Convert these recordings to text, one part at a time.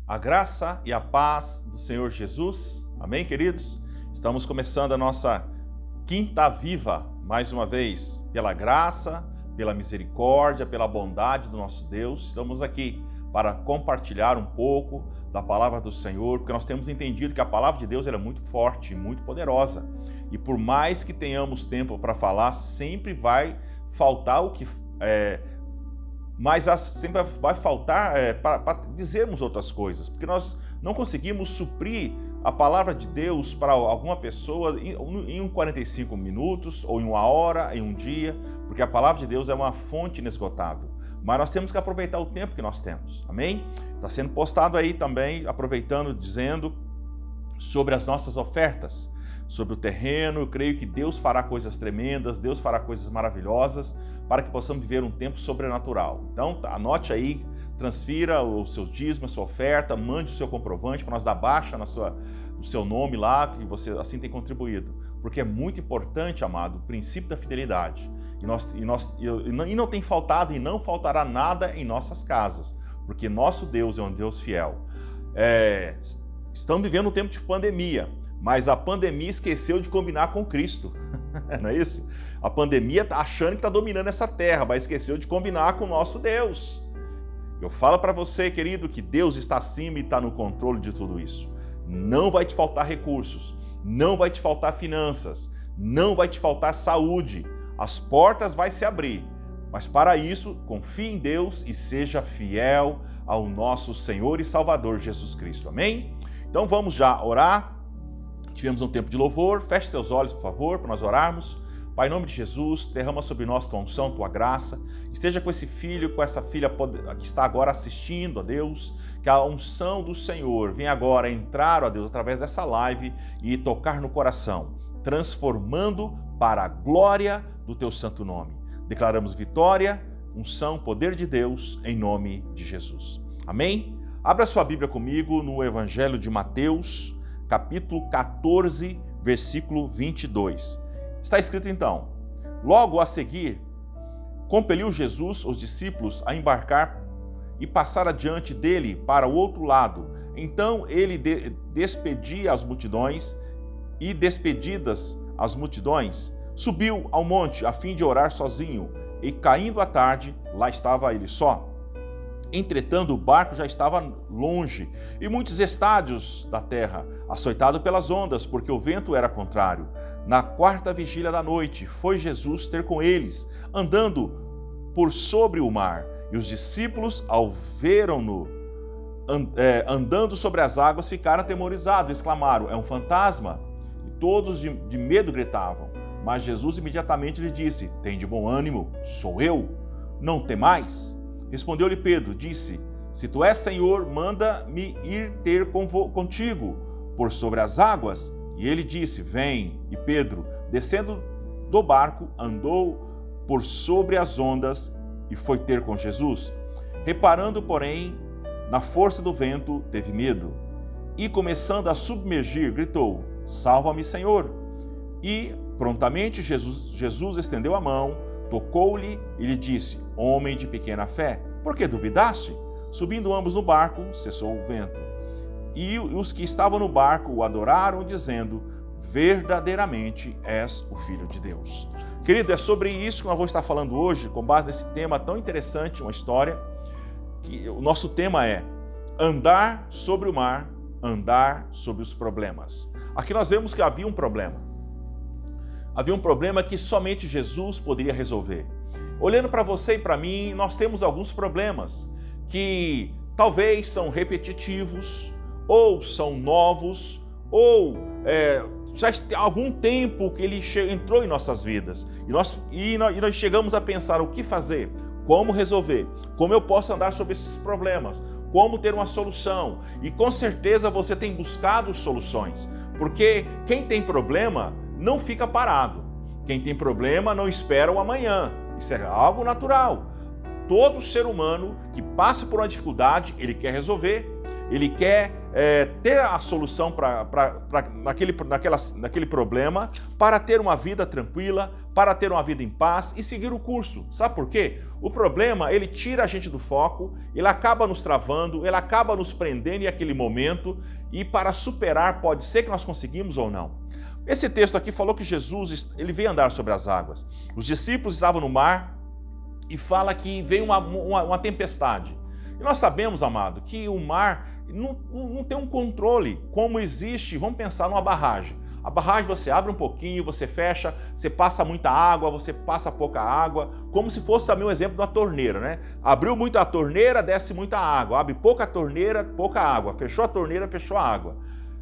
A graça e a paz do Senhor Jesus. Amém, queridos? Estamos começando a nossa Quinta Viva, mais uma vez, pela graça, pela misericórdia, pela bondade do nosso Deus. Estamos aqui para compartilhar um pouco da palavra do Senhor, porque nós temos entendido que a palavra de Deus ela é muito forte e muito poderosa. E por mais que tenhamos tempo para falar, sempre vai faltar o que mas sempre vai faltar para dizermos outras coisas, porque nós não conseguimos suprir a palavra de Deus para alguma pessoa em 45 minutos, ou em uma hora, em um dia, porque a palavra de Deus é uma fonte inesgotável. Mas nós temos que aproveitar o tempo que nós temos, amém? Está sendo postado aí também, aproveitando, dizendo sobre as nossas ofertas, sobre o terreno. Eu creio que Deus fará coisas tremendas, Deus fará coisas maravilhosas, para que possamos viver um tempo sobrenatural. Então, anote aí, transfira os seus dízimos, a sua oferta, mande o seu comprovante para nós dar baixa no seu nome lá, que você assim tem contribuído. Porque é muito importante, amado, o princípio da fidelidade. E não tem faltado e não faltará nada em nossas casas, porque nosso Deus é um Deus fiel. Estamos vivendo um tempo de pandemia, mas a pandemia esqueceu de combinar com Cristo, não é isso? A pandemia está achando que está dominando essa terra, mas esqueceu de combinar com o nosso Deus. Eu falo para você, querido, que Deus está acima e está no controle de tudo isso. Não vai te faltar recursos, não vai te faltar finanças, não vai te faltar saúde. As portas vão se abrir, mas para isso, confie em Deus e seja fiel ao nosso Senhor e Salvador Jesus Cristo. Amém? Então vamos já orar. Tivemos um tempo de louvor, feche seus olhos, por favor, para nós orarmos. Pai, em nome de Jesus, derrama sobre nós tua unção, tua graça. Esteja com esse filho, com essa filha que está agora assistindo, ó Deus, que a unção do Senhor venha agora entrar, ó Deus, através dessa live e tocar no coração, transformando para a glória do teu santo nome. Declaramos vitória, unção, poder de Deus, em nome de Jesus. Amém? Abra sua Bíblia comigo no Evangelho de Mateus, capítulo 14, versículo 22. Está escrito então: logo a seguir, compeliu Jesus os discípulos a embarcar e passar adiante dele para o outro lado. Então ele despedia as multidões e, despedidas as multidões, subiu ao monte a fim de orar sozinho, e caindo a tarde, lá estava ele só. Entretanto, o barco já estava longe, e muitos estádios da terra, açoitado pelas ondas, porque o vento era contrário. Na quarta vigília da noite, foi Jesus ter com eles, andando por sobre o mar. E os discípulos, ao verem-no andando sobre as águas, ficaram atemorizados, exclamaram: é um fantasma! E todos de medo gritavam. Mas Jesus imediatamente lhe disse: tende bom ânimo, sou eu, não temais. Respondeu-lhe Pedro, disse: se tu és Senhor, manda-me ir ter contigo por sobre as águas. E ele disse: vem. E Pedro, descendo do barco, andou por sobre as ondas e foi ter com Jesus. Reparando, porém, na força do vento, teve medo. E começando a submergir, gritou: salva-me, Senhor. E prontamente Jesus estendeu a mão, tocou-lhe e lhe disse: homem de pequena fé, por que duvidaste? Subindo ambos no barco, cessou o vento. E os que estavam no barco o adoraram, dizendo: verdadeiramente és o Filho de Deus. Querido, é sobre isso que nós vamos estar falando hoje, com base nesse tema tão interessante, uma história, que o nosso tema é andar sobre o mar, andar sobre os problemas. Aqui nós vemos que havia um problema. Havia um problema que somente Jesus poderia resolver. Olhando para você e para mim, nós temos alguns problemas que talvez são repetitivos, ou são novos, ou já tem algum tempo que ele entrou em nossas vidas. E nós chegamos a pensar o que fazer, como resolver, como eu posso andar sobre esses problemas, como ter uma solução. E com certeza você tem buscado soluções, porque quem tem problema não fica parado. Quem tem problema não espera o amanhã. Isso é algo natural. Todo ser humano que passa por uma dificuldade, ele quer resolver, ele quer ter a solução naquele problema, para ter uma vida tranquila, para ter uma vida em paz e seguir o curso. Sabe por quê? O problema, ele tira a gente do foco, ele acaba nos travando, ele acaba nos prendendo em aquele momento, e para superar pode ser que nós conseguimos ou não. Esse texto aqui falou que Jesus, ele veio andar sobre as águas. Os discípulos estavam no mar e fala que veio uma tempestade. E nós sabemos, amado, que o mar não tem um controle como existe. Vamos pensar numa barragem. A barragem você abre um pouquinho, você fecha, você passa muita água, você passa pouca água, como se fosse também um exemplo de uma torneira, né? Abriu muito a torneira, desce muita água. Abre pouca torneira, pouca água. Fechou a torneira, fechou a água.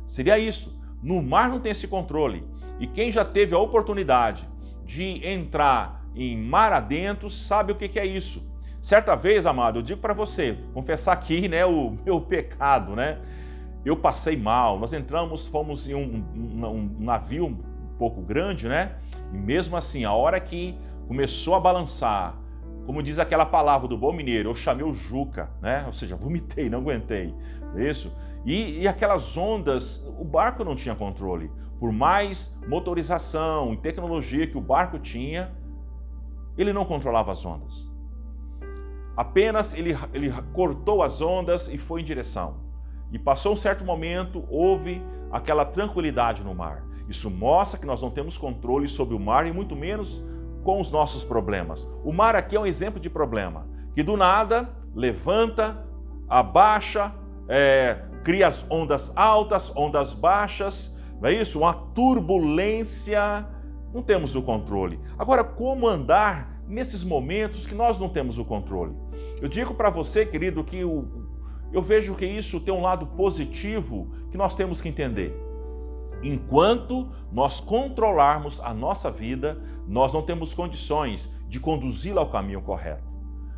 Seria isso. No mar não tem esse controle. E quem já teve a oportunidade de entrar em mar adentro sabe o que é isso. Certa vez, amado, eu digo para você, confessar aqui, né, o meu pecado, né? Eu passei mal, nós fomos em um navio um pouco grande, né? E mesmo assim, a hora que começou a balançar, como diz aquela palavra do bom mineiro, eu chamei o Juca, né? Ou seja, vomitei, não aguentei, isso. E aquelas ondas, o barco não tinha controle. Por mais motorização e tecnologia que o barco tinha, ele não controlava as ondas. Apenas ele cortou as ondas e foi em direção. E passou um certo momento, houve aquela tranquilidade no mar. Isso mostra que nós não temos controle sobre o mar e muito menos com os nossos problemas. O mar aqui é um exemplo de problema, que do nada levanta, abaixa, cria as ondas altas, ondas baixas, não é isso? Uma turbulência, não temos o controle. Agora, como andar nesses momentos que nós não temos o controle? Eu digo para você, querido, que eu vejo que isso tem um lado positivo que nós temos que entender. Enquanto nós controlarmos a nossa vida, nós não temos condições de conduzi-la ao caminho correto.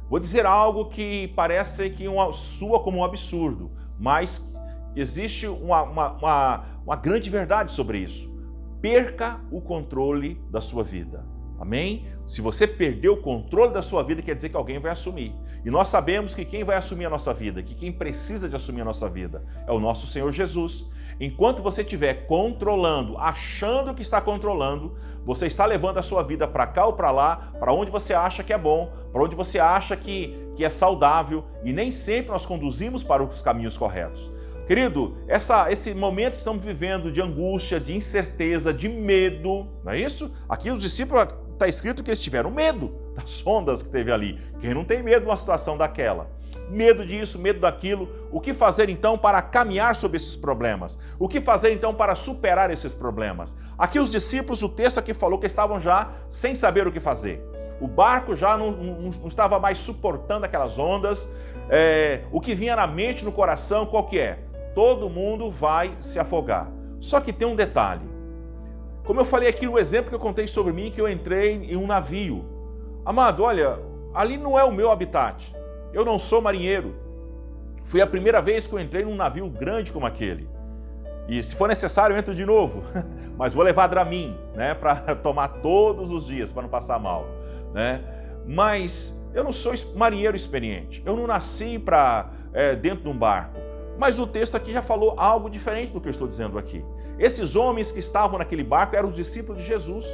Vou dizer algo que parece que soa como um absurdo, mas existe uma grande verdade sobre isso. Perca o controle da sua vida. Amém? Se você perder o controle da sua vida, quer dizer que alguém vai assumir. E nós sabemos que quem vai assumir a nossa vida, que quem precisa de assumir a nossa vida, é o nosso Senhor Jesus. Enquanto você estiver controlando, achando que está controlando, você está levando a sua vida para cá ou para lá, para onde você acha que é bom, para onde você acha que é saudável, e nem sempre nós conduzimos para os caminhos corretos. Querido, esse momento que estamos vivendo de angústia, de incerteza, de medo, não é isso? Aqui os discípulos, está escrito que eles tiveram medo das ondas que teve ali. Quem não tem medo de uma situação daquela? Medo disso, medo daquilo. O que fazer então para caminhar sobre esses problemas? O que fazer então para superar esses problemas? Aqui os discípulos, o texto aqui falou que estavam já sem saber o que fazer. O barco já não estava mais suportando aquelas ondas. O que vinha na mente, no coração, qual que é? Todo mundo vai se afogar. Só que tem um detalhe. Como eu falei aqui no exemplo que eu contei sobre mim, que eu entrei em um navio. Amado, olha, ali não é o meu habitat. Eu não sou marinheiro. Foi a primeira vez que eu entrei num navio grande como aquele. E se for necessário, eu entro de novo. Mas vou levar Dramin, né, para tomar todos os dias, para não passar mal, né? Mas eu não sou marinheiro experiente. Eu não nasci dentro de um barco. Mas o texto aqui já falou algo diferente do que eu estou dizendo aqui. Esses homens que estavam naquele barco eram os discípulos de Jesus.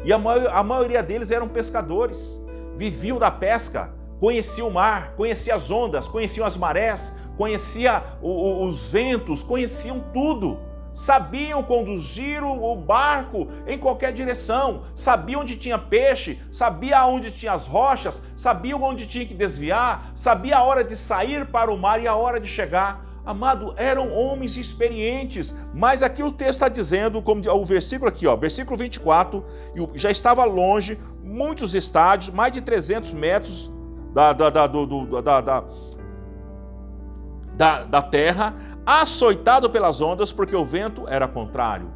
E a maioria deles eram pescadores. Viviam da pesca, conheciam o mar, conheciam as ondas, conheciam as marés, conheciam os ventos, conheciam tudo. Sabiam conduzir o barco em qualquer direção. Sabiam onde tinha peixe, sabiam onde tinha as rochas, sabiam onde tinha que desviar, sabia a hora de sair para o mar e a hora de chegar. Amado, eram homens experientes, mas aqui o texto está dizendo, como o versículo aqui, ó, versículo 24, já estava longe, muitos estádios, mais de 300 metros da terra, açoitado pelas ondas, porque o vento era contrário.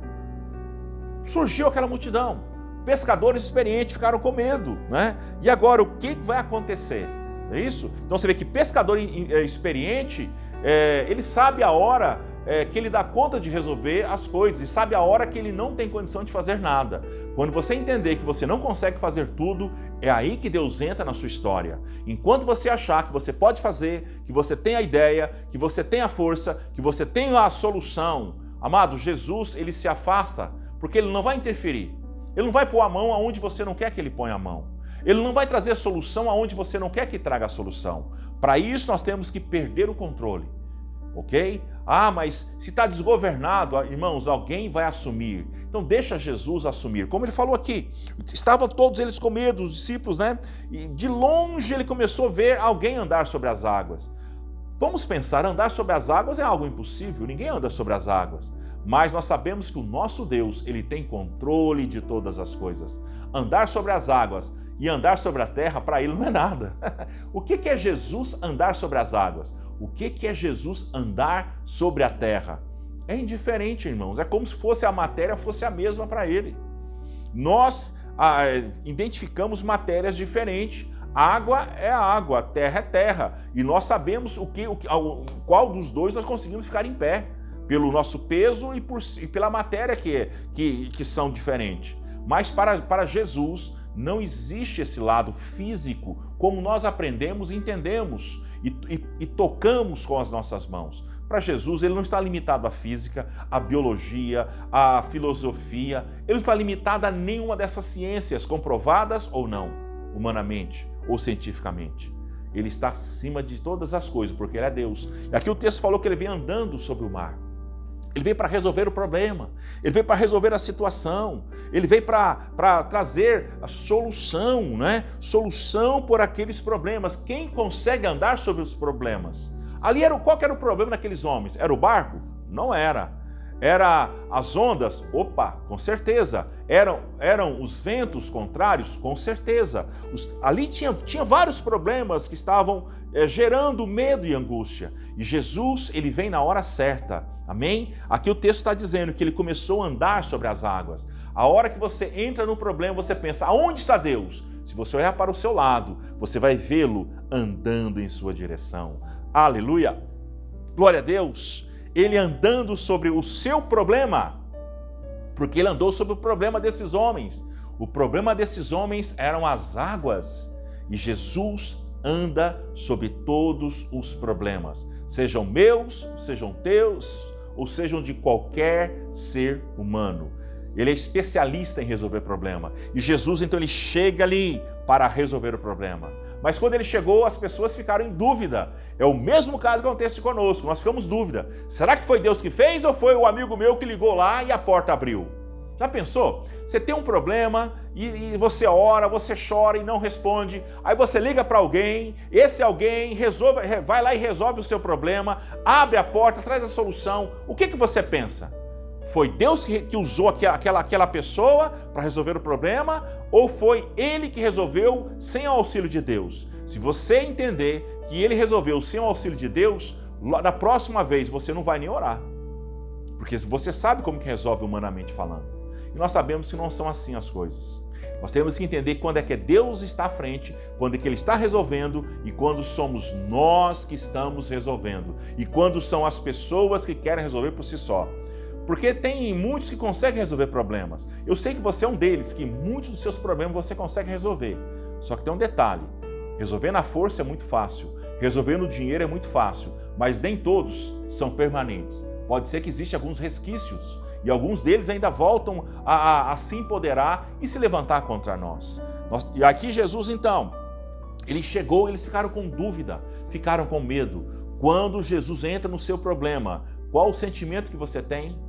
Surgiu aquela multidão, pescadores experientes ficaram com medo, né? E agora, o que vai acontecer? É isso? Então você vê que pescador experiente, ele sabe a hora que ele dá conta de resolver as coisas e sabe a hora que ele não tem condição de fazer nada. Quando você entender que você não consegue fazer tudo, é aí que Deus entra na sua história. Enquanto você achar que você pode fazer, que você tem a ideia, que você tem a força, que você tem a solução, amado, Jesus, ele se afasta porque ele não vai interferir. Ele não vai pôr a mão aonde você não quer que ele ponha a mão. Ele não vai trazer a solução aonde você não quer que traga a solução. Para isso nós temos que perder o controle, ok? Mas se está desgovernado, irmãos, alguém vai assumir. Então deixa Jesus assumir. Como ele falou aqui, estavam todos eles com medo, os discípulos, né? E de longe ele começou a ver alguém andar sobre as águas. Vamos pensar, andar sobre as águas é algo impossível, ninguém anda sobre as águas. Mas nós sabemos que o nosso Deus, ele tem controle de todas as coisas. Andar sobre as águas e andar sobre a terra, para ele não é nada. O que é Jesus andar sobre as águas? O que é Jesus andar sobre a terra? É indiferente, irmãos. É como se fosse a matéria fosse a mesma para ele. Nós identificamos matérias diferentes. Água é água, terra é terra. E nós sabemos qual dos dois nós conseguimos ficar em pé. Pelo nosso peso e pela matéria que são diferentes. Mas para Jesus não existe esse lado físico como nós aprendemos e entendemos e tocamos com as nossas mãos. Para Jesus, ele não está limitado à física, à biologia, à filosofia. Ele não está limitado a nenhuma dessas ciências, comprovadas ou não, humanamente ou cientificamente. Ele está acima de todas as coisas, porque ele é Deus. E aqui o texto falou que ele vem andando sobre o mar. Ele veio para resolver o problema, ele veio para resolver a situação, ele veio para trazer a solução, né? Solução por aqueles problemas. Quem consegue andar sobre os problemas? Ali qual que era o problema daqueles homens? Era o barco? Não era. Era as ondas? Opa, com certeza. Eram os ventos contrários? Com certeza. Ali tinha vários problemas que estavam gerando medo e angústia. E Jesus, ele vem na hora certa. Amém? Aqui o texto está dizendo que ele começou a andar sobre as águas. A hora que você entra no problema, você pensa, aonde está Deus? Se você olhar para o seu lado, você vai vê-lo andando em sua direção. Aleluia! Glória a Deus! Ele andando sobre o seu problema, porque ele andou sobre o problema desses homens. O problema desses homens eram as águas, e Jesus anda sobre todos os problemas, sejam meus, sejam teus, ou sejam de qualquer ser humano. Ele é especialista em resolver problema. E Jesus, então, ele chega ali para resolver o problema. Mas quando ele chegou, as pessoas ficaram em dúvida. É o mesmo caso que acontece conosco. Nós ficamos em dúvida. Será que foi Deus que fez ou foi o amigo meu que ligou lá e a porta abriu? Já pensou? Você tem um problema e você ora, você chora e não responde. Aí você liga para alguém, esse alguém vai lá e resolve o seu problema, abre a porta, traz a solução. O que você pensa? Foi Deus que usou aquela pessoa para resolver o problema ou foi ele que resolveu sem o auxílio de Deus? Se você entender que ele resolveu sem o auxílio de Deus, da próxima vez você não vai nem orar. Porque você sabe como que resolve humanamente falando. E nós sabemos que não são assim as coisas. Nós temos que entender quando é que Deus está à frente, quando é que Ele está resolvendo e quando somos nós que estamos resolvendo. E quando são as pessoas que querem resolver por si só. Porque tem muitos que conseguem resolver problemas. Eu sei que você é um deles, que muitos dos seus problemas você consegue resolver. Só que tem um detalhe, resolver na força é muito fácil, resolver no dinheiro é muito fácil, mas nem todos são permanentes. Pode ser que existam alguns resquícios e alguns deles ainda voltam a se empoderar e se levantar contra nós. E aqui Jesus então, ele chegou, eles ficaram com dúvida, ficaram com medo. Quando Jesus entra no seu problema, qual o sentimento que você tem?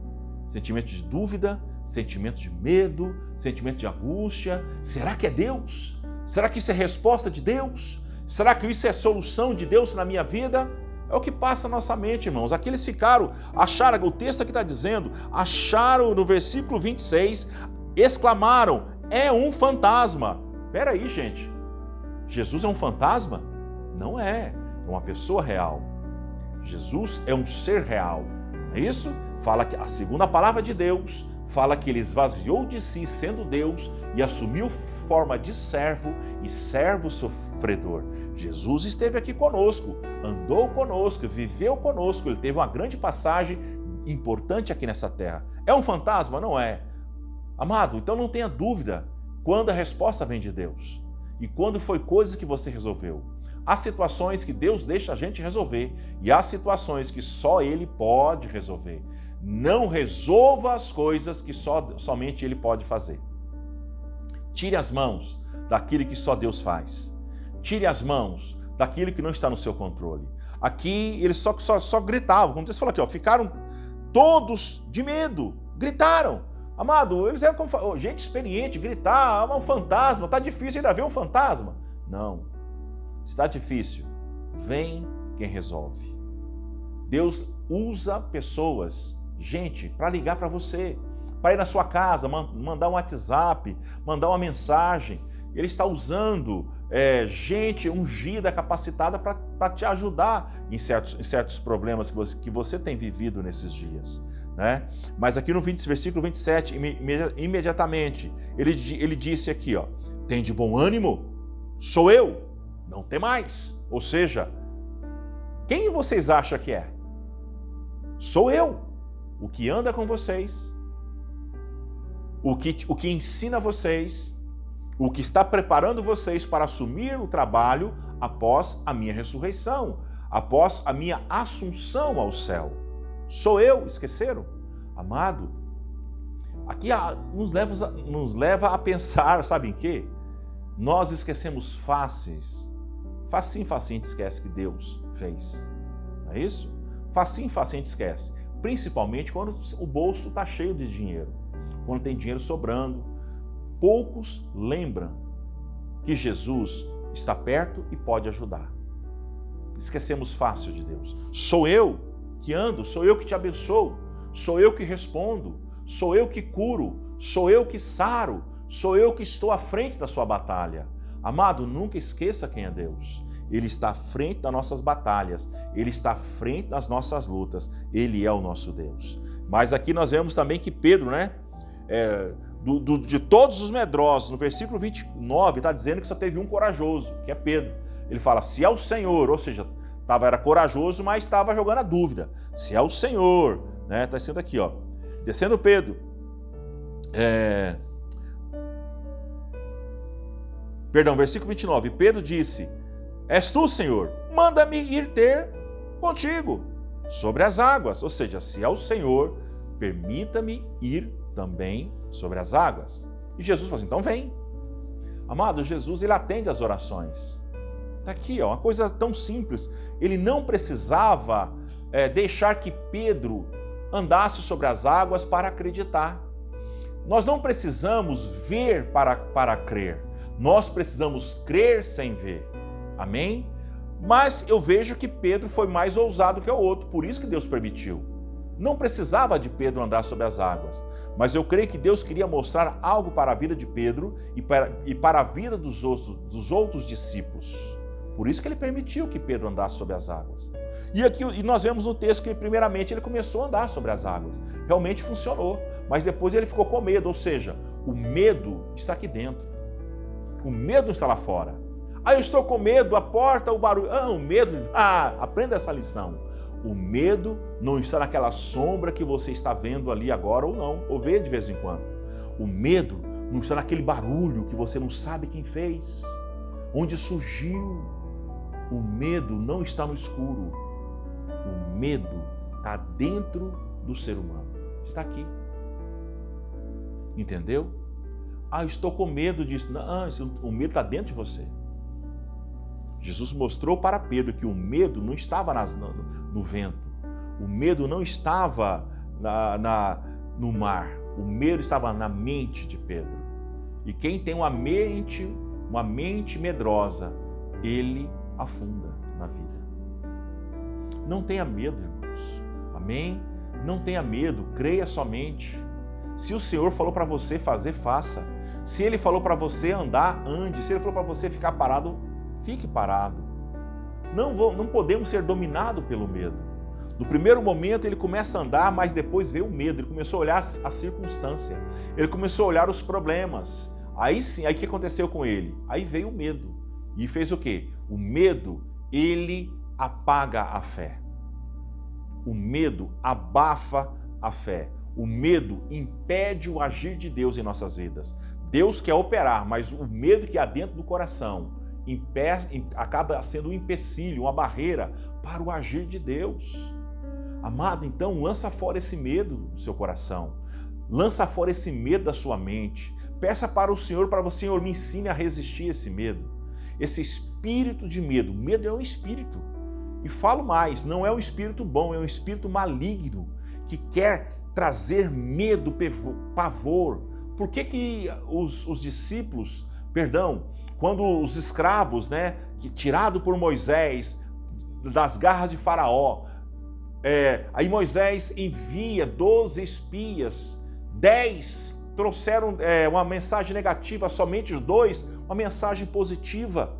Sentimento de dúvida, sentimento de medo, sentimento de angústia. Será que é Deus? Será que isso é resposta de Deus? Será que isso é solução de Deus na minha vida? É o que passa na nossa mente, irmãos. Aqui eles acharam, o texto aqui está dizendo, acharam no versículo 26, exclamaram, é um fantasma. Espera aí, gente. Jesus é um fantasma? Não é. É uma pessoa real. Jesus é um ser real. Não é isso? Fala que a segunda palavra de Deus fala que ele esvaziou de si sendo Deus e assumiu forma de servo e servo sofredor. Jesus esteve aqui conosco, andou conosco, viveu conosco, ele teve uma grande passagem importante aqui nessa terra. É um fantasma? Não é. Amado, então não tenha dúvida quando a resposta vem de Deus e quando foi coisas que você resolveu. Há situações que Deus deixa a gente resolver e há situações que só Ele pode resolver. Não resolva as coisas que somente Ele pode fazer. Tire as mãos daquilo que só Deus faz. Tire as mãos daquilo que não está no seu controle. Aqui eles só gritavam, como você falou aqui, ó, ficaram todos de medo, gritaram. Amado, eles eram como gente experiente, gritar, um fantasma, está difícil ainda ver um fantasma. Não, está difícil, vem quem resolve. Deus usa pessoas, gente, para ligar para você, para ir na sua casa, mandar um WhatsApp, mandar uma mensagem. Ele está usando gente ungida, capacitada para te ajudar em certos problemas que você tem vivido nesses dias. Né? Mas aqui no versículo 27, imediatamente, ele disse aqui, ó, tem de bom ânimo, sou eu, não tem mais. Ou seja, quem vocês acham que é? Sou eu, o que anda com vocês, o que ensina vocês, o que está preparando vocês para assumir o trabalho após a minha ressurreição, após a minha assunção ao céu. Sou eu, esqueceram? Amado, aqui nos leva a pensar, sabe em quê? Nós esquecemos facinho a gente esquece que Deus fez. Não é isso? Facinho a gente esquece. Principalmente quando o bolso está cheio de dinheiro, quando tem dinheiro sobrando. Poucos lembram que Jesus está perto e pode ajudar. Esquecemos fácil de Deus. Sou eu que ando, sou eu que te abençoo, sou eu que respondo, sou eu que curo, sou eu que saro, sou eu que estou à frente da sua batalha. Amado, nunca esqueça quem é Deus. Ele está à frente das nossas batalhas, Ele está à frente das nossas lutas, Ele é o nosso Deus. Mas aqui nós vemos também que Pedro, né? De todos os medrosos, no versículo 29, está dizendo que só teve um corajoso, que é Pedro. Ele fala, se é o Senhor, ou seja, era corajoso, mas estava jogando a dúvida. Se é o Senhor, né? Está sendo aqui, ó. Descendo Pedro. Perdão, versículo 29. Pedro disse, és tu, Senhor, manda-me ir ter contigo sobre as águas. Ou seja, se é o Senhor, permita-me ir também sobre as águas. E Jesus falou assim, então vem. Amado, Jesus, ele atende às orações. Está aqui, ó, uma coisa tão simples. Ele não precisava deixar que Pedro andasse sobre as águas para acreditar. Nós não precisamos ver para crer. Nós precisamos crer sem ver. Amém? Mas eu vejo que Pedro foi mais ousado que o outro, por isso que Deus permitiu. Não precisava de Pedro andar sobre as águas, mas eu creio que Deus queria mostrar algo para a vida de Pedro e para a vida dos outros discípulos. Por isso que ele permitiu que Pedro andasse sobre as águas. E nós vemos no texto que primeiramente ele começou a andar sobre as águas. Realmente funcionou, mas depois ele ficou com medo, ou seja, o medo está aqui dentro. O medo está lá fora. Eu estou com medo, a porta, o barulho. O medo, aprenda essa lição. O medo não está naquela sombra que você está vendo ali agora ou não, ou vê de vez em quando. O medo não está naquele barulho que você não sabe quem fez, onde surgiu. O medo não está no escuro. O medo está dentro do ser humano. Está aqui. Entendeu? Eu estou com medo disso. Não, o medo está dentro de você. Jesus mostrou para Pedro que o medo não estava no vento. O medo não estava no mar. O medo estava na mente de Pedro. E quem tem uma mente medrosa, ele afunda na vida. Não tenha medo, irmãos. Amém? Não tenha medo, creia somente. Se o Senhor falou para você fazer, faça. Se Ele falou para você andar, ande. Se Ele falou para você ficar parado, fique parado. Não podemos ser dominados pelo medo. No primeiro momento ele começa a andar, mas depois veio o medo. Ele começou a olhar a circunstância. Ele começou a olhar os problemas. Aí sim, aí o que aconteceu com ele? Aí veio o medo. E fez o quê? O medo, ele apaga a fé. O medo abafa a fé. O medo impede o agir de Deus em nossas vidas. Deus quer operar, mas o medo que há dentro do coração acaba sendo um empecilho, uma barreira para o agir de Deus. Amado, então lança fora esse medo do seu coração. Lança fora esse medo da sua mente. Peça para o Senhor, para o Senhor me ensine a resistir a esse medo. Esse espírito de medo. Medo é um espírito. E falo mais, não é um espírito bom, é um espírito maligno que quer trazer medo, pavor. Por que os discípulos, quando os escravos, que tirado por Moisés das garras de Faraó, aí Moisés envia 12 espias, 10 trouxeram uma mensagem negativa, somente os 2, uma mensagem positiva.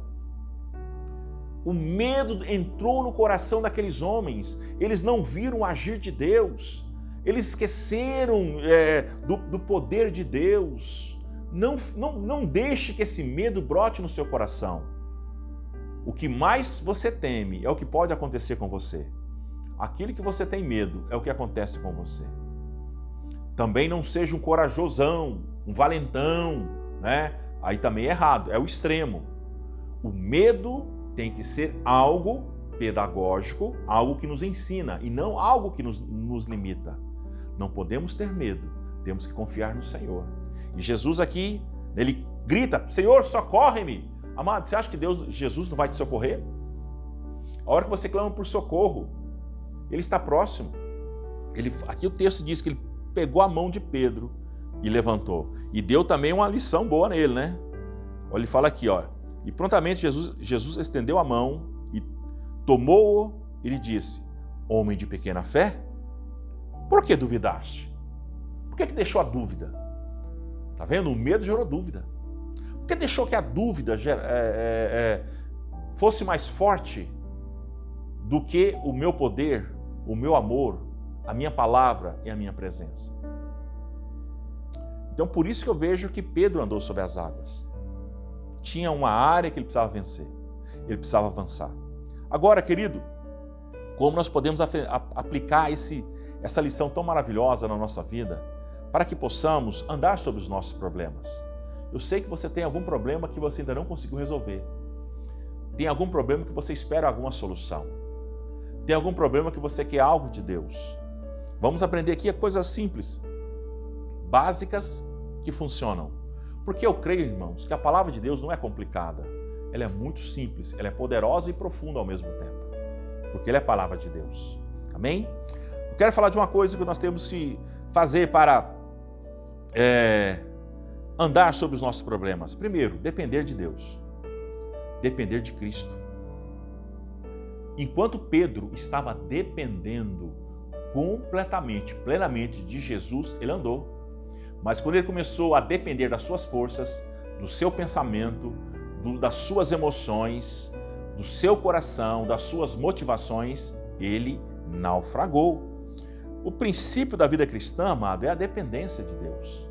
O medo entrou no coração daqueles homens, eles não viram o agir de Deus, eles esqueceram do poder de Deus. Não deixe que esse medo brote no seu coração. O que mais você teme é o que pode acontecer com você. Aquilo que você tem medo é o que acontece com você. Também não seja um corajosão, um valentão, Aí também é errado, é o extremo. O medo tem que ser algo pedagógico, algo que nos ensina e não algo que nos limita. Não podemos ter medo, temos que confiar no Senhor. E Jesus aqui, ele grita, Senhor, socorre-me. Amado, você acha que Jesus não vai te socorrer? A hora que você clama por socorro, ele está próximo. Aqui o texto diz que ele pegou a mão de Pedro e levantou. E deu também uma lição boa nele, Olha, ele fala aqui, e prontamente Jesus estendeu a mão e tomou-o e lhe disse, homem de pequena fé, por que duvidaste? Por que deixou a dúvida? Tá vendo? O medo gerou dúvida. Por que deixou que a dúvida fosse mais forte do que o meu poder, o meu amor, a minha palavra e a minha presença? Então, por isso que eu vejo que Pedro andou sobre as águas. Tinha uma área que ele precisava vencer. Ele precisava avançar. Agora, querido, como nós podemos aplicar essa lição tão maravilhosa na nossa vida para que possamos andar sobre os nossos problemas? Eu sei que você tem algum problema que você ainda não conseguiu resolver. Tem algum problema que você espera alguma solução. Tem algum problema que você quer algo de Deus. Vamos aprender aqui coisas simples, básicas, que funcionam. Porque eu creio, irmãos, que a palavra de Deus não é complicada. Ela é muito simples, ela é poderosa e profunda ao mesmo tempo. Porque ela é a palavra de Deus. Amém? Eu quero falar de uma coisa que nós temos que fazer para andar sobre os nossos problemas. Primeiro, depender de Deus. Depender de Cristo. Enquanto Pedro estava dependendo completamente, plenamente de Jesus, ele andou. Mas quando ele começou a depender das suas forças, do seu pensamento, das suas emoções, do seu coração, das suas motivações, ele naufragou. O princípio da vida cristã, amado, é a dependência de Deus.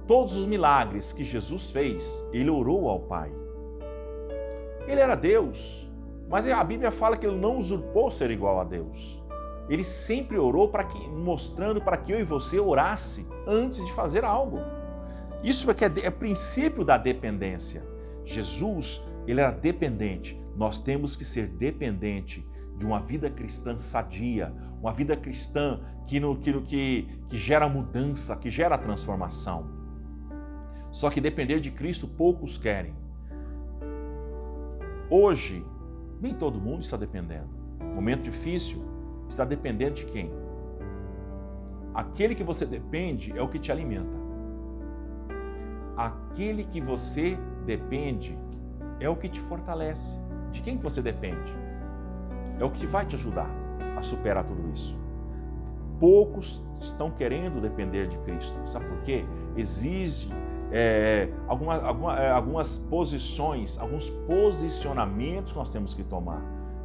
Todos os milagres que Jesus fez, ele orou ao Pai. Ele era Deus, mas a Bíblia fala que ele não usurpou ser igual a Deus. Ele sempre orou mostrando para que eu e você orasse antes de fazer algo. Isso é princípio da dependência. Jesus, ele era dependente. Nós temos que ser dependente de uma vida cristã sadia, uma vida cristã que gera mudança, que gera transformação. Só que depender de Cristo poucos querem. Hoje, nem todo mundo está dependendo. Momento difícil, está dependendo de quem? Aquele que você depende é o que te alimenta. Aquele que você depende é o que te fortalece. De quem que você depende? É o que vai te ajudar a superar tudo isso. Poucos estão querendo depender de Cristo. Sabe por quê? Exige algumas posições, alguns posicionamentos que nós temos que tomar.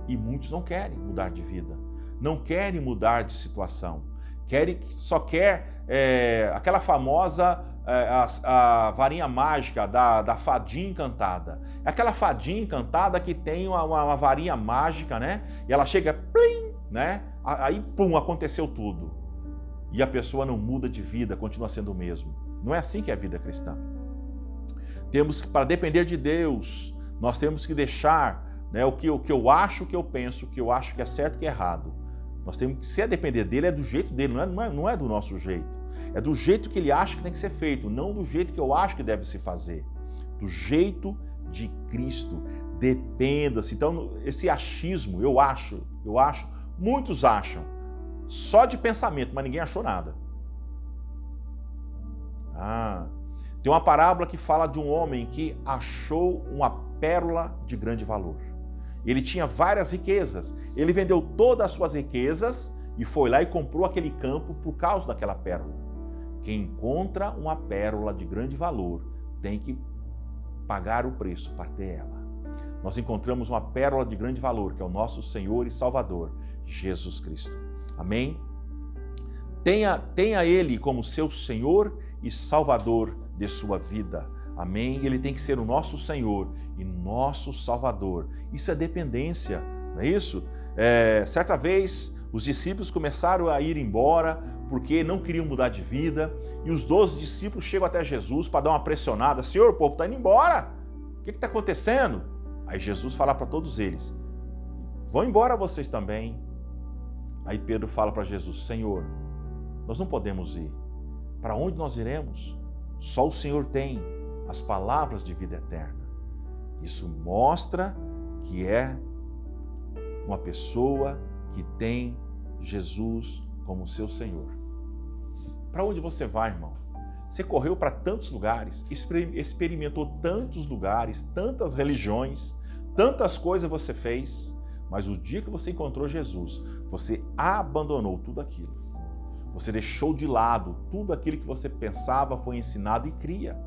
E muitos não querem mudar de vida, não querem mudar de situação. Só quer aquela famosa a varinha mágica da fadinha encantada. É aquela fadinha encantada que tem uma varinha mágica, né? E ela chega, plim, né? aí pum, aconteceu tudo. E a pessoa não muda de vida, continua sendo o mesmo. Não é assim que é a vida cristã. Temos que, para depender de Deus, nós temos que deixar, né, o que eu acho, o que eu penso, o que eu acho que é certo e que é errado. Nós temos que, se é depender dele, é do jeito dele, não é do nosso jeito. É do jeito que ele acha que tem que ser feito, não do jeito que eu acho que deve se fazer. Do jeito de Cristo. Dependa-se. Então, esse achismo, eu acho, muitos acham, só de pensamento, mas ninguém achou nada. Tem uma parábola que fala de um homem que achou uma pérola de grande valor. Ele tinha várias riquezas. Ele vendeu todas as suas riquezas e foi lá e comprou aquele campo por causa daquela pérola. Quem encontra uma pérola de grande valor tem que pagar o preço para ter ela. Nós encontramos uma pérola de grande valor, que é o nosso Senhor e Salvador, Jesus Cristo. Amém? Tenha Ele como seu Senhor e Salvador de sua vida. Amém? Ele tem que ser o nosso Senhor e nosso Salvador. Isso é dependência, não é isso? Certa vez, os discípulos começaram a ir embora porque não queriam mudar de vida, e os 12 discípulos chegam até Jesus para dar uma pressionada. Senhor, o povo está indo embora. O que está acontecendo? Aí Jesus fala para todos eles, vão embora vocês também. Aí Pedro fala para Jesus, Senhor, nós não podemos ir. Para onde nós iremos? Só o Senhor tem as palavras de vida eterna. Isso mostra que é uma pessoa que tem Jesus como seu Senhor. Para onde você vai, irmão? Você correu para tantos lugares, experimentou tantos lugares, tantas religiões, tantas coisas você fez, mas o dia que você encontrou Jesus, você abandonou tudo aquilo. Você deixou de lado tudo aquilo que você pensava, foi ensinado e cria.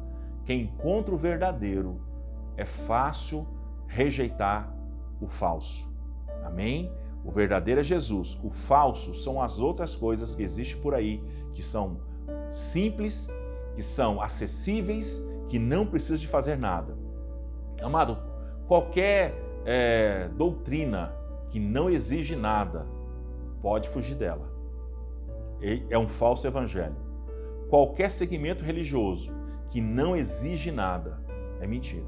Quem encontra o verdadeiro, é fácil rejeitar o falso. Amém? O verdadeiro é Jesus. O falso são as outras coisas que existem por aí, que são simples, que são acessíveis, que não precisam de fazer nada. Amado, qualquer doutrina que não exige nada, pode fugir dela. É um falso evangelho. Qualquer segmento religioso que não exige nada, é mentira.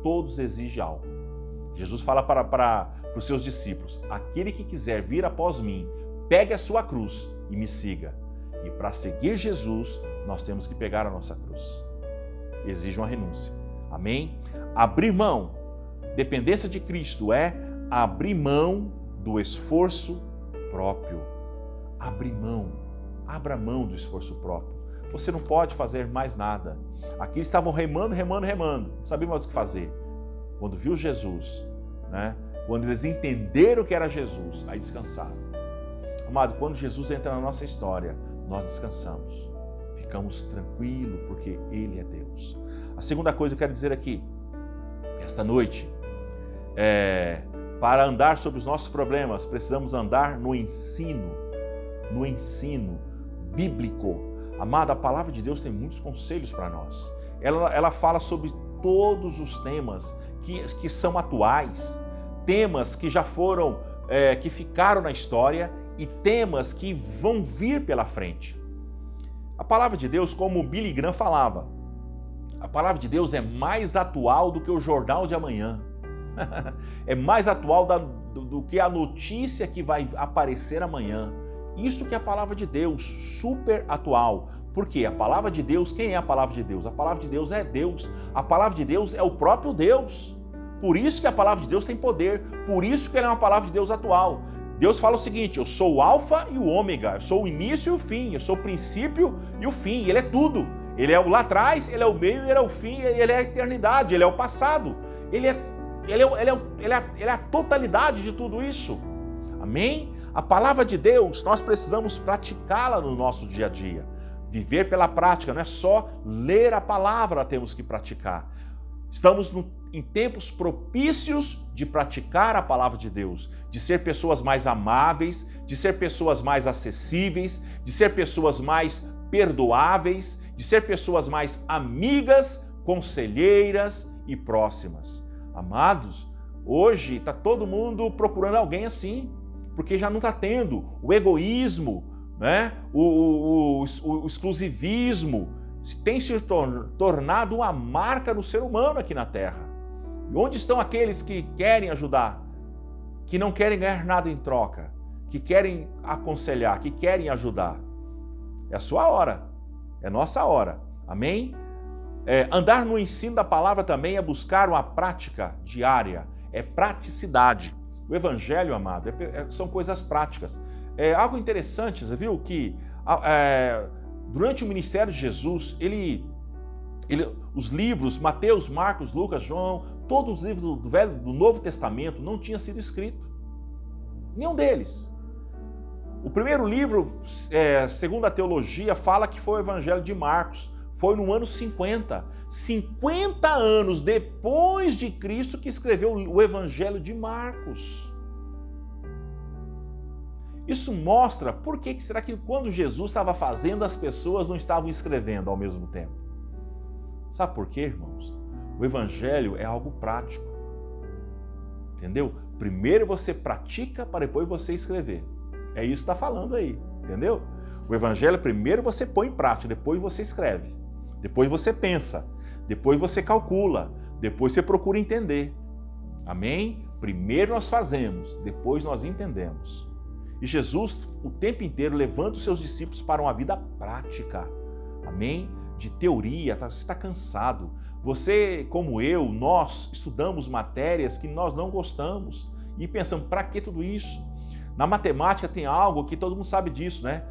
Todos exigem algo. Jesus fala para os seus discípulos, aquele que quiser vir após mim, pegue a sua cruz e me siga. E para seguir Jesus, nós temos que pegar a nossa cruz. Exige uma renúncia. Amém? Abrir mão, dependência de Cristo é abrir mão do esforço próprio. Abrir mão, abra mão do esforço próprio. Você não pode fazer mais nada. Aqui estavam remando, não sabiam mais o que fazer. Quando viu Jesus, né? Quando eles entenderam que era Jesus, aí descansaram. Amado, quando Jesus entra na nossa história, nós descansamos. Ficamos tranquilos, porque Ele é Deus. A segunda coisa que eu quero dizer aqui, esta noite, para andar sobre os nossos problemas, precisamos andar no ensino bíblico. Amado, a palavra de Deus tem muitos conselhos para nós. Ela fala sobre todos os temas que são atuais, temas que já foram, que ficaram na história e temas que vão vir pela frente. A palavra de Deus, como o Billy Graham falava, a palavra de Deus é mais atual do que o jornal de amanhã. É mais atual do que a notícia que vai aparecer amanhã. Isso que é a palavra de Deus, super atual. Porque a palavra de Deus, quem é a palavra de Deus? A palavra de Deus é Deus. A palavra de Deus é o próprio Deus. Por isso que a palavra de Deus tem poder. Por isso que ela é uma palavra de Deus atual. Deus fala o seguinte, eu sou o alfa e o ômega, eu sou o início e o fim, eu sou o princípio e o fim, Ele é tudo. Ele é o lá atrás, Ele é o meio, Ele é o fim, Ele é a eternidade, Ele é o passado. Ele é a totalidade de tudo isso. Amém? A palavra de Deus, nós precisamos praticá-la no nosso dia a dia. Viver pela prática, não é só ler a palavra, temos que praticar. Estamos em tempos propícios de praticar a palavra de Deus, de ser pessoas mais amáveis, de ser pessoas mais acessíveis, de ser pessoas mais perdoáveis, de ser pessoas mais amigas, conselheiras e próximas. Amados, hoje está todo mundo procurando alguém assim. porque já não está tendo o egoísmo, né? o exclusivismo, tem se tornado uma marca no ser humano aqui na Terra. E onde estão aqueles que querem ajudar, que não querem ganhar nada em troca, que querem aconselhar, que querem ajudar? É a sua hora, é nossa hora, amém? Andar no ensino da palavra também é buscar uma prática diária, é praticidade. O evangelho, amado, são coisas práticas. É algo interessante, você viu que durante o ministério de Jesus, os livros, Mateus, Marcos, Lucas, João, todos os livros do Novo Testamento não tinham sido escritos. Nenhum deles. O primeiro livro, segundo a teologia, fala que foi o Evangelho de Marcos. Foi no ano 50. 50 anos depois de Cristo que escreveu o Evangelho de Marcos. Isso mostra por que será que quando Jesus estava fazendo, as pessoas não estavam escrevendo ao mesmo tempo. Sabe por quê, irmãos? O Evangelho é algo prático. Entendeu? Primeiro você pratica para depois você escrever. É isso que está falando aí, entendeu? O Evangelho, primeiro você põe em prática, depois você escreve. Depois você pensa, depois você calcula, depois você procura entender. Amém? Primeiro nós fazemos, depois nós entendemos. E Jesus, o tempo inteiro, levanta os seus discípulos para uma vida prática. Amém? De teoria, você está cansado. Você, como eu, nós estudamos matérias que nós não gostamos e pensamos, para que tudo isso? Na matemática tem algo que todo mundo sabe disso, né?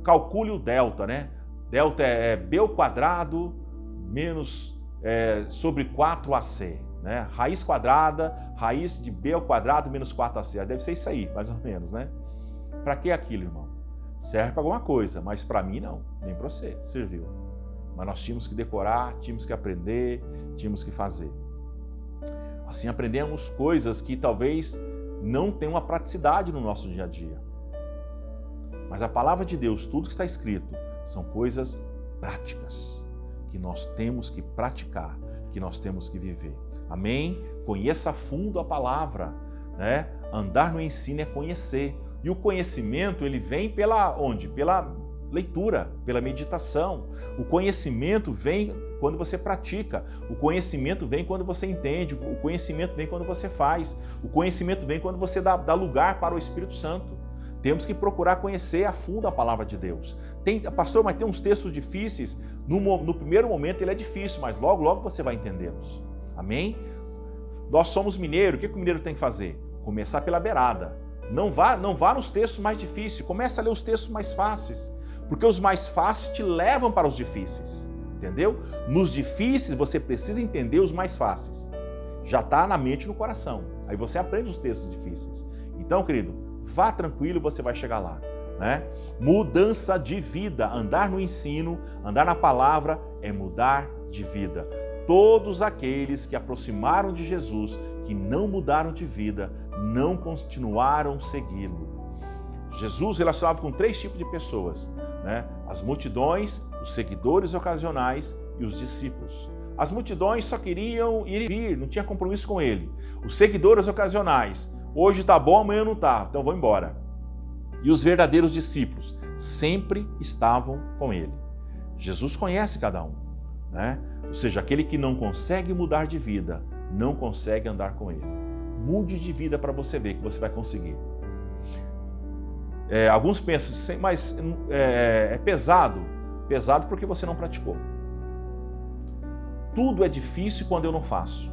Calcule o delta, né? Delta é b ao quadrado menos sobre 4ac, né? Raiz quadrada, raiz de b ao quadrado menos 4ac. Deve ser isso aí, mais ou menos, né? Para que aquilo, irmão? Serve para alguma coisa, mas para mim não, nem para você serviu. Mas nós tínhamos que decorar, tínhamos que aprender, tínhamos que fazer. Assim aprendemos coisas que talvez não tenham uma praticidade no nosso dia a dia. Mas a palavra de Deus, tudo que está escrito, são coisas práticas, que nós temos que praticar, que nós temos que viver. Amém? Conheça a fundo a palavra, né? Andar no ensino é conhecer. E o conhecimento, ele vem pela onde? Pela leitura, pela meditação. O conhecimento vem quando você pratica. O conhecimento vem quando você entende. O conhecimento vem quando você faz. O conhecimento vem quando você dá lugar para o Espírito Santo. Temos que procurar conhecer a fundo a palavra de Deus. Pastor, mas tem uns textos difíceis. No primeiro momento ele é difícil, mas logo, logo você vai entendê-los. Amém? Nós somos mineiros. O que o mineiro tem que fazer? Começar pela beirada. Não vá nos textos mais difíceis. Comece a ler os textos mais fáceis. Porque os mais fáceis te levam para os difíceis. Entendeu? Nos difíceis você precisa entender os mais fáceis. Já está na mente e no coração. Aí você aprende os textos difíceis. Então, querido, vá tranquilo e você vai chegar lá. Né? Mudança de vida. Andar no ensino, andar na palavra é mudar de vida. Todos aqueles que aproximaram de Jesus, que não mudaram de vida, não continuaram segui-lo. Jesus relacionava com 3 tipos de pessoas, né? As multidões, os seguidores ocasionais e os discípulos. As multidões só queriam ir e vir, não tinha compromisso com ele. Os seguidores ocasionais, hoje tá bom, amanhã não tá, então vou embora. E os verdadeiros discípulos sempre estavam com ele. Jesus conhece cada um, né? Ou seja, aquele que não consegue mudar de vida, não consegue andar com ele. Mude de vida para você ver que você vai conseguir. Alguns pensam, mas é pesado. Pesado porque você não praticou. Tudo é difícil quando eu não faço.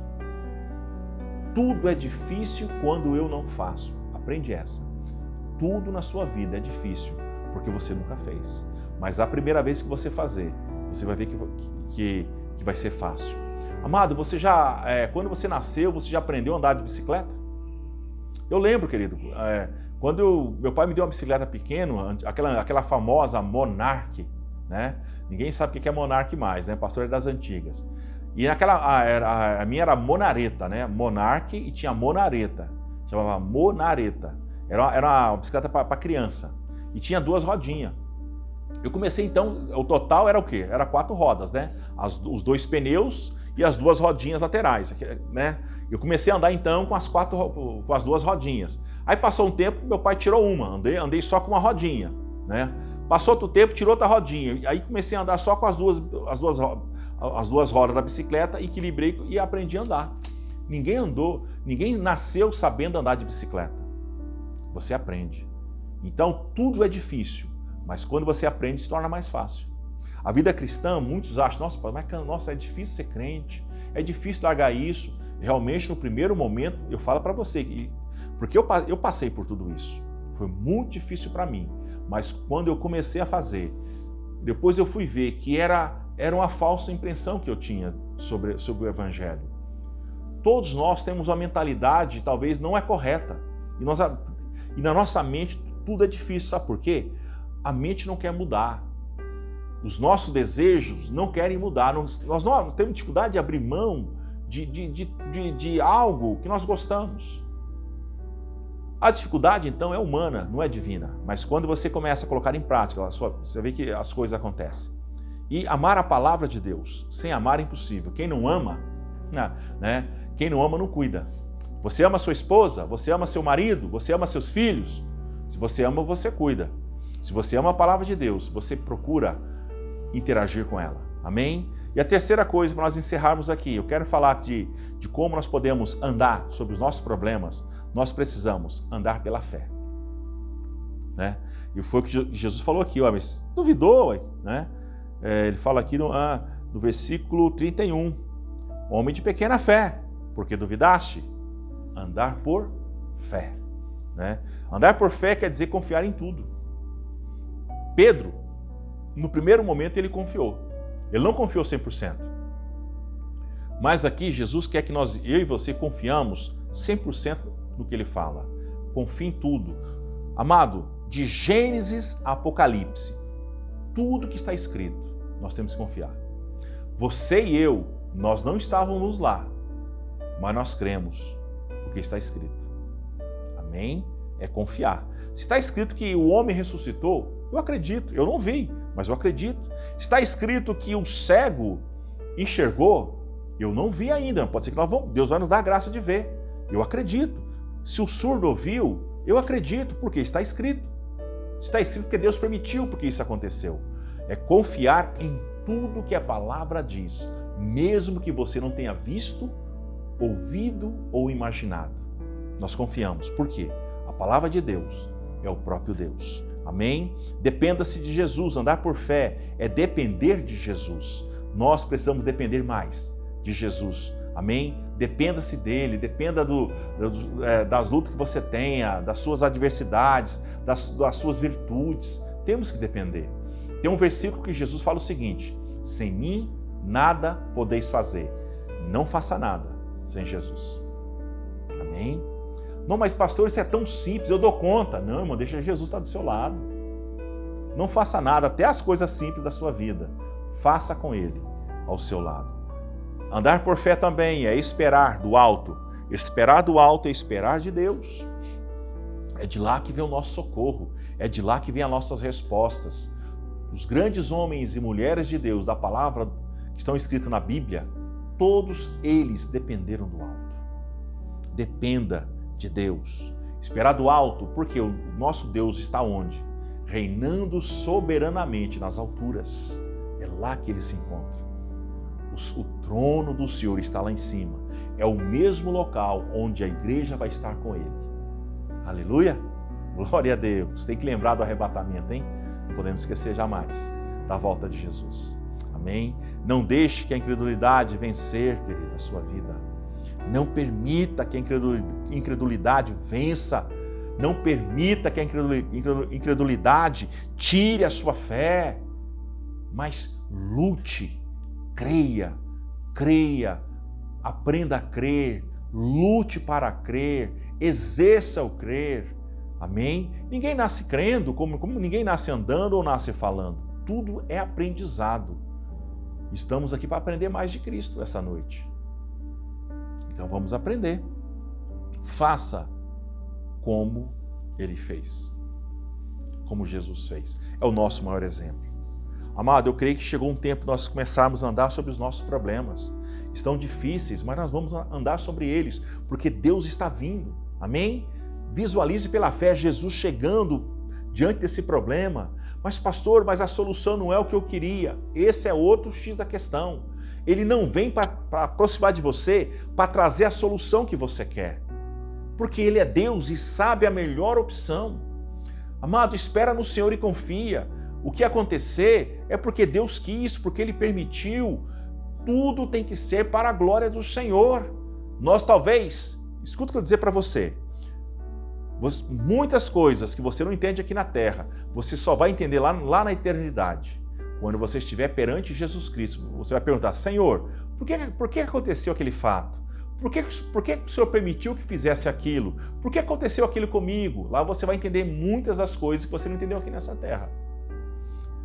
Tudo é difícil quando eu não faço. Aprende essa. Tudo na sua vida é difícil porque você nunca fez. Mas a primeira vez que você fazer, você vai ver que vai ser fácil. Amado, você já, quando você nasceu, você já aprendeu a andar de bicicleta? Eu lembro, querido, quando meu pai me deu uma bicicleta pequena, aquela famosa Monarch, né? Ninguém sabe o que é Monarch mais, né? Pastor é das antigas. E a minha era Monareta, né? Monarch e tinha Monareta. Chamava Monareta. Era uma bicicleta para criança. E tinha 2 rodinhas. Eu comecei então, o total era o quê? Era 4 rodas, né? Os 2 pneus e as duas rodinhas laterais, né? Eu comecei a andar então com as duas rodinhas. Aí passou um tempo, meu pai tirou uma, andei só com uma rodinha, né? Passou outro tempo, tirou outra rodinha. Aí comecei a andar só com as duas rodas da bicicleta, equilibrei e aprendi a andar. Ninguém nasceu sabendo andar de bicicleta. Você aprende. Então tudo é difícil, mas quando você aprende se torna mais fácil. A vida cristã, muitos acham, nossa, é difícil ser crente, é difícil largar isso. Realmente no primeiro momento, eu falo para você, porque eu passei por tudo isso. Foi muito difícil para mim, mas quando eu comecei a fazer, depois eu fui ver que era uma falsa impressão que eu tinha sobre o Evangelho. Todos nós temos uma mentalidade, talvez não é correta, e na nossa mente tudo é difícil, sabe por quê? A mente não quer mudar. Os nossos desejos não querem mudar. Nós não temos dificuldade de abrir mão de algo que nós gostamos. A dificuldade, então, é humana, não é divina. Mas quando você começa a colocar em prática, você vê que as coisas acontecem. E amar a palavra de Deus, sem amar é impossível. Quem não ama, né? Quem não ama não cuida. Você ama sua esposa, você ama seu marido, você ama seus filhos. Se você ama, você cuida. Se você ama a palavra de Deus, você procura interagir com ela. Amém? E a terceira coisa, para nós encerrarmos aqui, eu quero falar de como nós podemos andar sobre os nossos problemas. Nós precisamos andar pela fé. Né? E foi o que Jesus falou aqui, mas duvidou, né? Ele fala aqui no versículo 31. Homem de pequena fé, porque duvidaste? Andar por fé. Né? Andar por fé quer dizer confiar em tudo. Pedro, no primeiro momento, ele confiou. Ele não confiou 100%. Mas aqui, Jesus quer que eu e você confiamos 100% no que ele fala. Confie em tudo. Amado, de Gênesis a Apocalipse, tudo que está escrito, nós temos que confiar. Você e eu, nós não estávamos lá, mas nós cremos, porque está escrito. Amém? É confiar. Se está escrito que o homem ressuscitou, eu acredito. Eu não vi, mas eu acredito. Está escrito que o cego enxergou, eu não vi ainda. Pode ser que Deus vai nos dar a graça de ver. Eu acredito. Se o surdo ouviu, eu acredito, porque está escrito. Está escrito que Deus permitiu porque isso aconteceu. É confiar em tudo que a palavra diz, mesmo que você não tenha visto, ouvido ou imaginado. Nós confiamos. Por quê? A palavra de Deus é o próprio Deus. Amém? Dependa-se de Jesus. Andar por fé é depender de Jesus. Nós precisamos depender mais de Jesus. Amém? Dependa-se dele, dependa das lutas que você tenha, das suas adversidades, das suas virtudes. Temos que depender. Tem um versículo que Jesus fala o seguinte: sem mim nada podeis fazer. Não faça nada sem Jesus. Amém? Não, mas pastor, isso é tão simples, eu dou conta. Não, irmão, deixa Jesus estar do seu lado. Não faça nada, até as coisas simples da sua vida. Faça com ele ao seu lado. Andar por fé também é esperar do alto. Esperar do alto é esperar de Deus. É de lá que vem o nosso socorro. É de lá que vem as nossas respostas. Os grandes homens e mulheres de Deus, da palavra que estão escritos na Bíblia, todos eles dependeram do alto. Dependa de Deus. Esperar do alto, porque o nosso Deus está onde? Reinando soberanamente nas alturas. É lá que ele se encontra. O trono do Senhor está lá em cima. É o mesmo local onde a igreja vai estar com ele. Aleluia! Glória a Deus! Tem que lembrar do arrebatamento, hein? Não podemos esquecer jamais da volta de Jesus. Amém? Não deixe que a incredulidade vencer, querida, a sua vida. Não permita que a incredulidade vença. Não permita que a incredulidade tire a sua fé. Mas lute. Creia, aprenda a crer, lute para crer, exerça o crer. Amém? Ninguém nasce crendo, como ninguém nasce andando ou nasce falando. Tudo é aprendizado. Estamos aqui para aprender mais de Cristo essa noite. Então vamos aprender. Faça como Ele fez, como Jesus fez. É o nosso maior exemplo. Amado, eu creio que chegou um tempo nós começarmos a andar sobre os nossos problemas. Estão difíceis, mas nós vamos andar sobre eles, porque Deus está vindo. Amém? Visualize pela fé Jesus chegando diante desse problema. Mas pastor, mas a solução não é o que eu queria. Esse é outro X da questão. Ele não vem para aproximar de você, para trazer a solução que você quer. Porque Ele é Deus e sabe a melhor opção. Amado, espera no Senhor e confia. O que acontecer é porque Deus quis, porque Ele permitiu. Tudo tem que ser para a glória do Senhor. Nós talvez, escuta o que eu vou dizer para você, muitas coisas que você não entende aqui na terra, você só vai entender lá na eternidade. Quando você estiver perante Jesus Cristo, você vai perguntar, Senhor, por que aconteceu aquele fato? Por que o Senhor permitiu que fizesse aquilo? Por que aconteceu aquilo comigo? Lá você vai entender muitas das coisas que você não entendeu aqui nessa terra.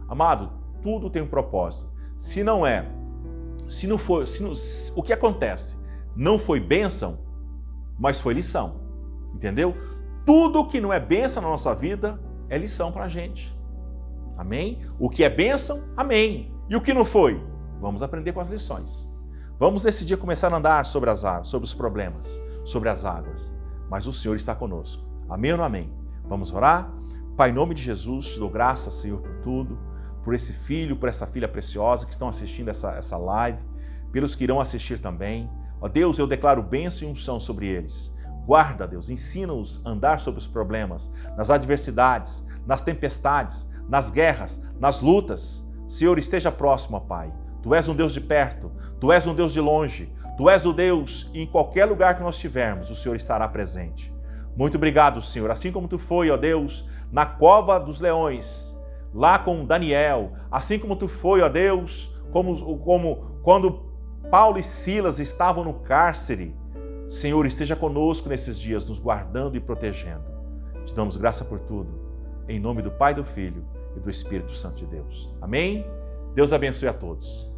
Amado, tudo tem um propósito. O que acontece? Não foi bênção, mas foi lição. Entendeu? Tudo que não é bênção na nossa vida é lição para a gente. Amém? O que é bênção, amém. E o que não foi? Vamos aprender com as lições. Vamos nesse dia começar a andar sobre as águas, sobre os problemas, sobre as águas. Mas o Senhor está conosco. Amém ou não amém? Vamos orar? Pai, em nome de Jesus, te dou graças, Senhor, por tudo, por esse filho, por essa filha preciosa que estão assistindo essa live, pelos que irão assistir também. Ó Deus, eu declaro bênção e unção sobre eles. Guarda, Deus, ensina-os a andar sobre os problemas, nas adversidades, nas tempestades, nas guerras, nas lutas. Senhor, esteja próximo, ó Pai. Tu és um Deus de perto, Tu és um Deus de longe, Tu és o Deus e em qualquer lugar que nós estivermos, o Senhor estará presente. Muito obrigado, Senhor, assim como Tu foi, ó Deus, na cova dos leões, lá com Daniel, assim como Tu foi, ó Deus, como quando Paulo e Silas estavam no cárcere. Senhor, esteja conosco nesses dias, nos guardando e protegendo. Te damos graça por tudo, em nome do Pai, do Filho e do Espírito Santo de Deus. Amém? Deus abençoe a todos.